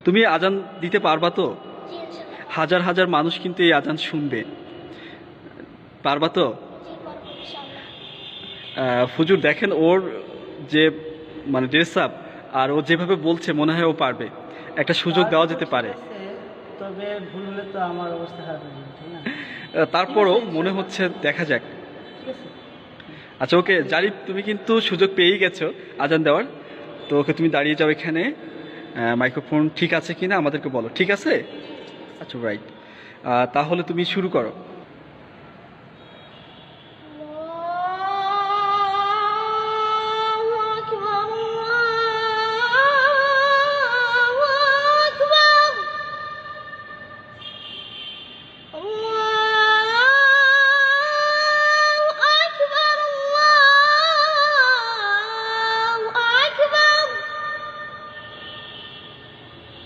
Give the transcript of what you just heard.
তুমি আজান দিতে পারবা তো? জি ইনশাআল্লাহ। হাজার হাজার মানুষ কিন্তু এই আজান শুনবে, পারবা তো? জি পারবো ইনশাআল্লাহ। হুজুর দেখেন ওর যে মানে ড্রেস আপ আর ও যেভাবে বলছে মনে হয় ও পারবে, একটা সুযোগ দেওয়া যেতে পারে। ঠিক আছে, তবে ভুল হলে তো আমার অবস্থা খারাপ হয়ে যাবে, ঠিক না? তারপরও ঠিক আছে, মনে হচ্ছে দেখা যাক। ঠিক আছে। আচ্ছা ওকে জারিফ, তুমি কিন্তু সুযোগ পেয়েই গেছো আজান দেওয়ার, তো ওকে তুমি দাঁড়িয়ে যাও এখানে, মাইক্রোফোন ঠিক আছে কিনা আমাদেরকে বলো, ঠিক আছে? আচ্ছা রাইট, তাহলে তুমি শুরু করো।